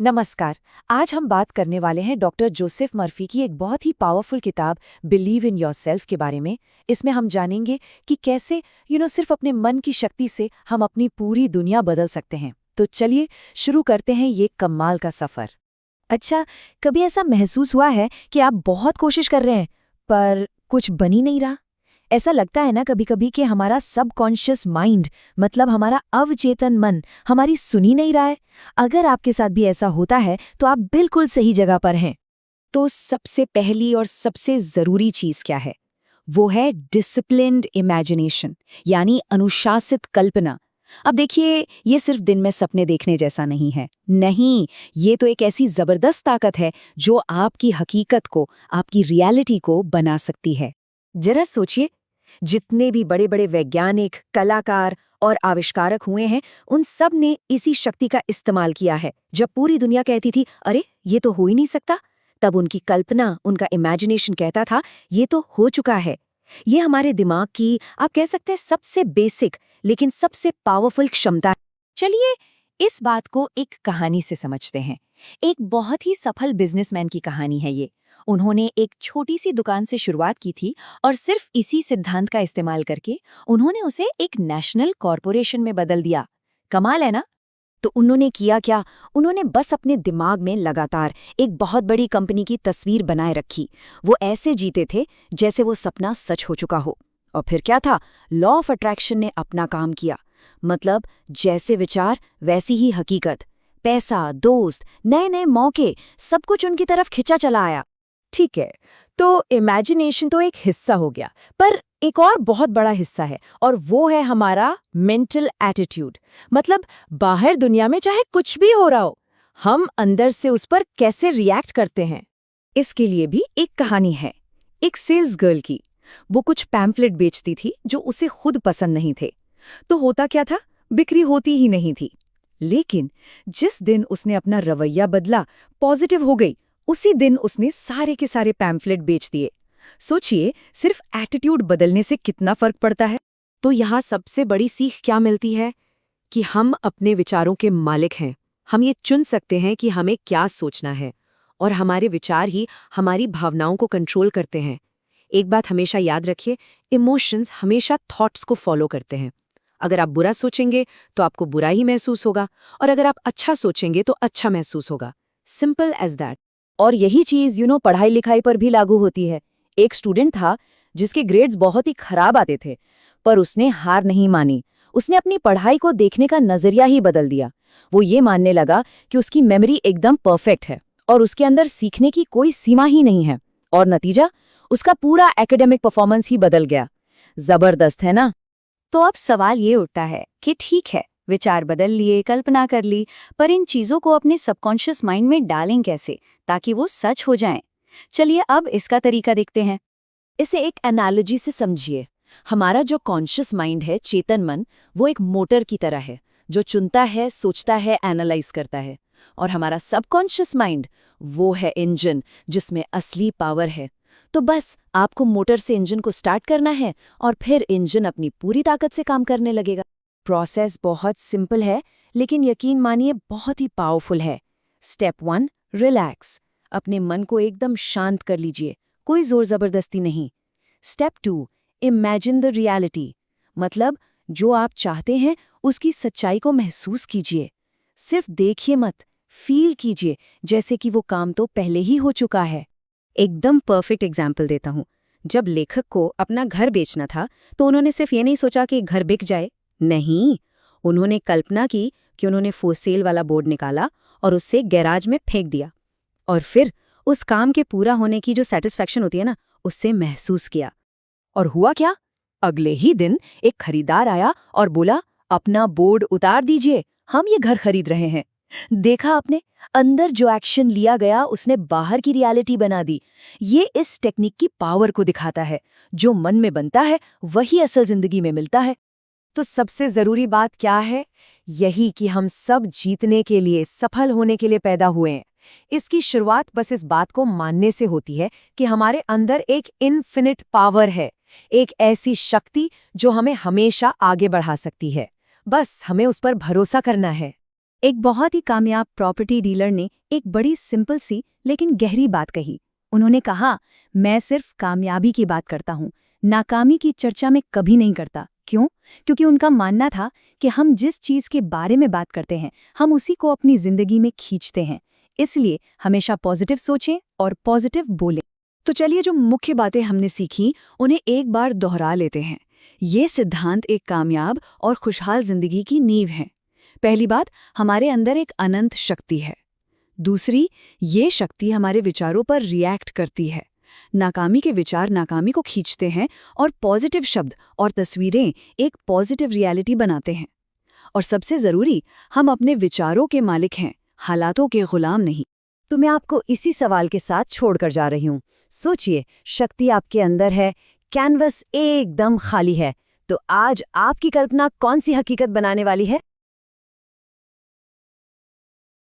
नमस्कार। आज हम बात करने वाले हैं डॉक्टर जोसेफ मर्फी की एक बहुत ही पावरफुल किताब बिलीव इन योरसेल्फ के बारे में। इसमें हम जानेंगे कि कैसे सिर्फ अपने मन की शक्ति से हम अपनी पूरी दुनिया बदल सकते हैं। तो चलिए शुरू करते हैं ये कमाल का सफ़र। अच्छा, कभी ऐसा महसूस हुआ है कि आप बहुत कोशिश कर रहे हैं पर कुछ बन ही नहीं रहा? ऐसा लगता है ना कभी-कभी कि हमारा सबकॉन्शियस माइंड, मतलब हमारा अवचेतन मन, हमारी सुन ही नहीं रहा है। अगर आपके साथ भी ऐसा होता है तो आप बिल्कुल सही जगह पर हैं। तो सबसे पहली और सबसे ज़रूरी चीज़ क्या है? वो है डिसिप्लिन्ड इमेजिनेशन, यानी अनुशासित कल्पना। अब देखिए, ये सिर्फ दिन में सपने देखने जैसा नहीं है। नहीं, ये तो एक ऐसी ज़बरदस्त ताकत है जो आपकी हकीकत को, आपकी रियलिटी को बना सकती है। जरा सोचिए, जितने भी बड़े बड़े वैज्ञानिक, कलाकार और आविष्कारक हुए हैं, उन सब ने इसी शक्ति का इस्तेमाल किया है। जब पूरी दुनिया कहती थी अरे ये तो हो ही नहीं सकता, तब उनकी कल्पना, उनका इमेजिनेशन कहता था ये तो हो चुका है। ये हमारे दिमाग की, आप कह सकते हैं, सबसे बेसिक लेकिन सबसे पावरफुल क्षमता है। चलिए इस बात को एक कहानी से समझते हैं। एक बहुत ही सफल बिजनेसमैन की कहानी है ये। उन्होंने एक छोटी सी दुकान से शुरुआत की थी और सिर्फ इसी सिद्धांत का इस्तेमाल करके उन्होंने उसे एक नेशनल कॉरपोरेशन में बदल दिया। कमाल है ना? तो उन्होंने किया क्या? उन्होंने बस अपने दिमाग में लगातार एक बहुत बड़ी कंपनी की तस्वीर बनाए रखी। वो ऐसे जीते थे जैसे वो सपना सच हो चुका हो। और फिर क्या था? लॉ ऑफ अट्रैक्शन ने अपना काम किया। मतलब जैसे विचार वैसी ही हकीकत। पैसा, दोस्त, नए नए मौके, सब कुछ उनकी तरफ खिंचा चला आया। ठीक है, तो इमेजिनेशन तो एक हिस्सा हो गया, पर एक और बहुत बड़ा हिस्सा है और वो है हमारा मेंटल एटीट्यूड। मतलब बाहर दुनिया में चाहे कुछ भी हो रहा हो, हम अंदर से उस पर कैसे रिएक्ट करते हैं। इसके लिए भी एक कहानी है, एक सेल्स गर्ल की। वो कुछ पैम्फलेट बेचती थी जो उसे खुद पसंद नहीं थे। तो होता क्या था? बिक्री होती ही नहीं थी। लेकिन जिस दिन उसने अपना रवैया बदला, पॉजिटिव हो गई, उसी दिन उसने सारे के सारे पैम्फलेट बेच दिए। सोचिए, सिर्फ एटीट्यूड बदलने से कितना फर्क पड़ता है। तो यहाँ सबसे बड़ी सीख क्या मिलती है? कि हम अपने विचारों के मालिक हैं। हम ये चुन सकते हैं कि हमें क्या सोचना है, और हमारे विचार ही हमारी भावनाओं को कंट्रोल करते हैं। एक बात हमेशा याद रखिए, इमोशंस हमेशा थॉट्स को फॉलो करते हैं। अगर आप बुरा सोचेंगे तो आपको बुरा ही महसूस होगा, और अगर आप अच्छा सोचेंगे तो अच्छा महसूस होगा। Simple as that. और यही चीज़ पढ़ाई लिखाई पर भी लागू होती है। एक स्टूडेंट था जिसके ग्रेड्स बहुत ही खराब आते थे, पर उसने हार नहीं मानी। उसने अपनी पढ़ाई को देखने का नजरिया ही बदल दिया। वो ये मानने लगा कि उसकी मेमोरी एकदम परफेक्ट है और उसके अंदर सीखने की कोई सीमा ही नहीं है। और नतीजा, उसका पूरा एकेडमिक परफॉर्मेंस ही बदल गया। जबरदस्त है ना? तो अब सवाल ये उठता है कि ठीक है, विचार बदल लिए, कल्पना कर ली, पर इन चीजों को अपने सबकॉन्शियस माइंड में डालें कैसे ताकि वो सच हो जाएं? चलिए अब इसका तरीका देखते हैं। इसे एक एनालॉजी से समझिए। हमारा जो कॉन्शियस माइंड है, चेतन मन, वो एक मोटर की तरह है जो चुनता है, सोचता है, एनालाइज करता है। और हमारा सबकॉन्शियस माइंड, वो है इंजन जिसमें असली पावर है। तो बस आपको मोटर से इंजन को स्टार्ट करना है और फिर इंजन अपनी पूरी ताकत से काम करने लगेगा। प्रोसेस बहुत सिंपल है, लेकिन यकीन मानिए बहुत ही पावरफुल है। Step 1, relax. अपने मन को एकदम शांत कर लीजिए, कोई जोर जबरदस्ती नहीं। Step 2, imagine the reality. मतलब जो आप चाहते हैं उसकी सच्चाई को महसूस कीजिए। सिर्फ देखिए मत, फील कीजिए जैसे कि वो काम तो पहले ही हो चुका है। एकदम परफेक्ट एग्जाम्पल देता हूँ। जब लेखक को अपना घर बेचना था तो उन्होंने सिर्फ ये नहीं सोचा कि घर बिक जाए। नहीं, उन्होंने कल्पना की कि उन्होंने फॉर सेल वाला बोर्ड निकाला और उससे गैराज में फेंक दिया। और फिर उस काम के पूरा होने की जो सेटिस्फैक्शन होती है ना, उससे महसूस किया। और हुआ क्या? अगले ही दिन एक खरीदार आया और बोला, अपना बोर्ड उतार दीजिए, हम ये घर खरीद रहे हैं। देखा आपने? अंदर जो एक्शन लिया गया उसने बाहर की रियलिटी बना दी। ये इस टेक्निक की पावर को दिखाता है। जो मन में बनता है वही असल जिंदगी में मिलता है। तो सबसे जरूरी बात क्या है? यही कि हम सब जीतने के लिए, सफल होने के लिए पैदा हुए हैं। इसकी शुरुआत बस इस बात को मानने से होती है कि हमारे अंदर एक इनफिनिट पावर है, एक ऐसी शक्ति जो हमें हमेशा आगे बढ़ा सकती है। बस हमें उस पर भरोसा करना है। एक बहुत ही कामयाब प्रॉपर्टी डीलर ने एक बड़ी सिंपल सी लेकिन गहरी बात कही। उन्होंने कहा, मैं सिर्फ कामयाबी की बात करता हूँ, नाकामी की चर्चा में कभी नहीं करता। क्यों? क्योंकि उनका मानना था कि हम जिस चीज़ के बारे में बात करते हैं, हम उसी को अपनी जिंदगी में खींचते हैं। इसलिए हमेशा पॉजिटिव सोचें और पॉजिटिव बोलें। तो चलिए, जो मुख्य बातें हमने सीखी उन्हें एक बार दोहरा लेते हैं। ये सिद्धांत एक कामयाब और खुशहाल जिंदगी की नींव है। पहली बात, हमारे अंदर एक अनंत शक्ति है। दूसरी, ये शक्ति हमारे विचारों पर रिएक्ट करती है। नाकामी के विचार नाकामी को खींचते हैं और पॉजिटिव शब्द और तस्वीरें एक पॉजिटिव रियलिटी बनाते हैं। और सबसे ज़रूरी, हम अपने विचारों के मालिक हैं, हालातों के गुलाम नहीं। तो मैं आपको इसी सवाल के साथ छोड़कर जा रही हूँ। सोचिए, शक्ति आपके अंदर है, कैनवस एकदम खाली है। तो आज आपकी कल्पना कौन सी हकीकत बनाने वाली है?